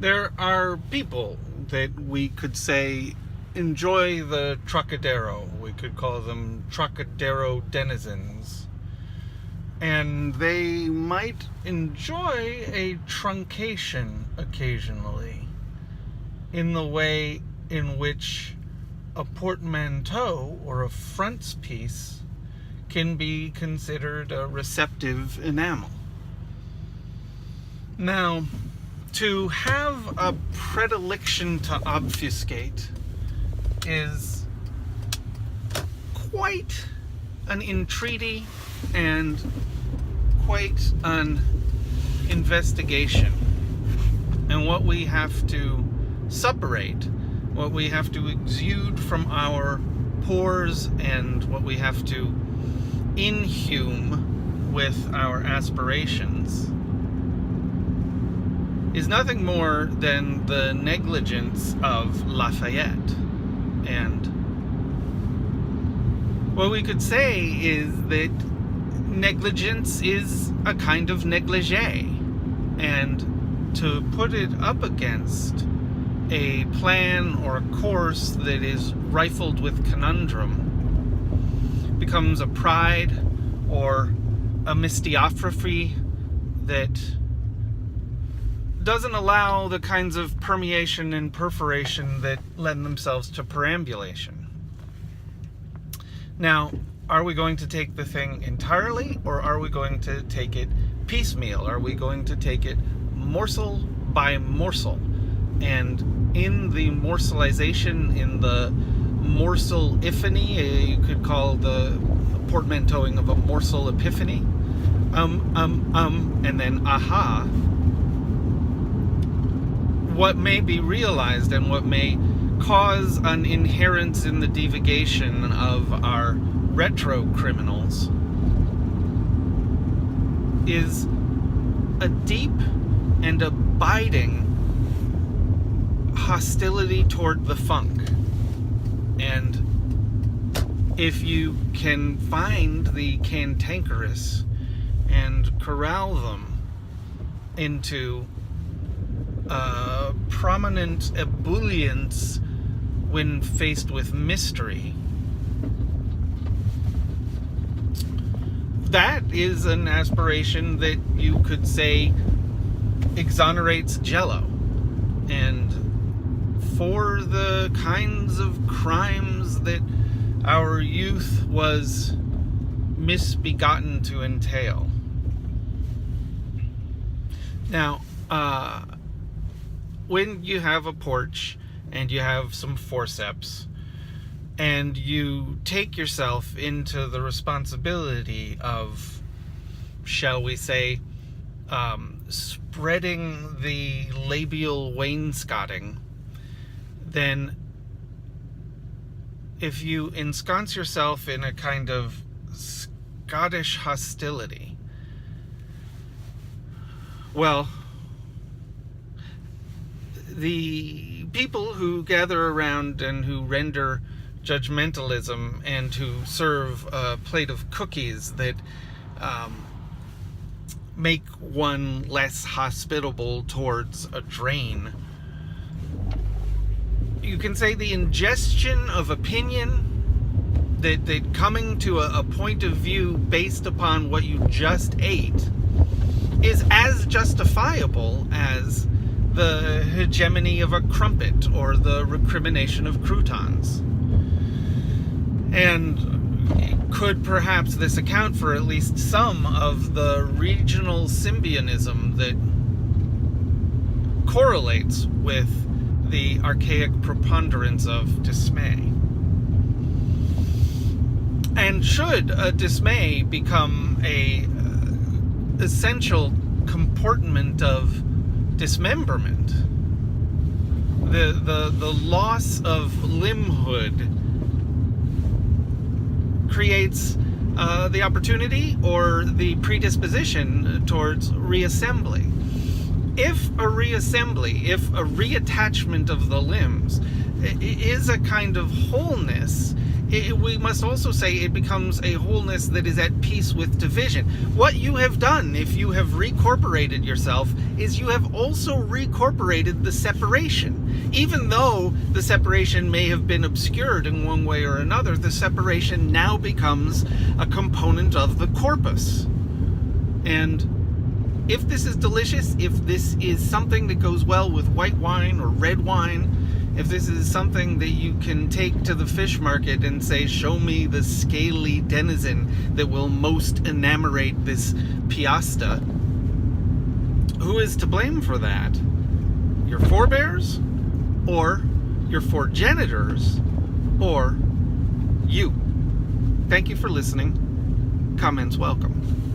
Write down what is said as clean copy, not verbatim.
There are people that we could say enjoy the Trocadero. We could call them Trocadero denizens. And they might enjoy a truncation occasionally, in the way in which a portmanteau or a frontispiece can be considered a receptive enamel. Now, to have a predilection to obfuscate is quite an entreaty and quite an investigation. And what we have to separate, what we have to exude from our pores, and what we have to inhume with our aspirations is nothing more than the negligence of Lafayette. And what we could say is that negligence is a kind of negligee, and to put it up against a plan or a course that is rifled with conundrum becomes a pride or a mystiophraphy that doesn't allow the kinds of permeation and perforation that lend themselves to perambulation. Now, are we going to take the thing entirely, or are we going to take it piecemeal? Are we going to take it morsel by morsel? And in the morselization, in the morsel-iphany, you could call the portmanteauing of a morsel epiphany, and then aha, what may be realized and what may cause an inherence in the divagation of our retro criminals is a deep and abiding hostility toward the funk. And if you can find the cantankerous and corral them into prominent ebullience when faced with mystery, that is an aspiration that you could say exonerates Jello. And for the kinds of crimes that our youth was misbegotten to entail. Now, when you have a porch and you have some forceps and you take yourself into the responsibility of, shall we say, spreading the labial wainscoting, then if you ensconce yourself in a kind of Scottish hostility, well, the people who gather around and who render judgmentalism and who serve a plate of cookies that make one less hospitable towards a drain, you can say the ingestion of opinion, that coming to a point of view based upon what you just ate, is as justifiable as the hegemony of a crumpet or the recrimination of croutons. And could perhaps this account for at least some of the regional symbionism that correlates with the archaic preponderance of dismay? And should a dismay become a essential comportment of dismemberment, the loss of limbhood creates the opportunity or the predisposition towards reassembly. If a reassembly, if a reattachment of the limbs is a kind of wholeness we must also say it becomes a wholeness that is at peace with division. What you have done, if you have recorporated yourself, is you have also recorporated the separation. Even though the separation may have been obscured in one way or another, the separation now becomes a component of the corpus. And if this is delicious, if this is something that goes well with white wine or red wine, if this is something that you can take to the fish market and say, show me the scaly denizen that will most enamorate this piasta, who is to blame for that? Your forebears? Or your progenitors? Or you? Thank you for listening. Comments welcome.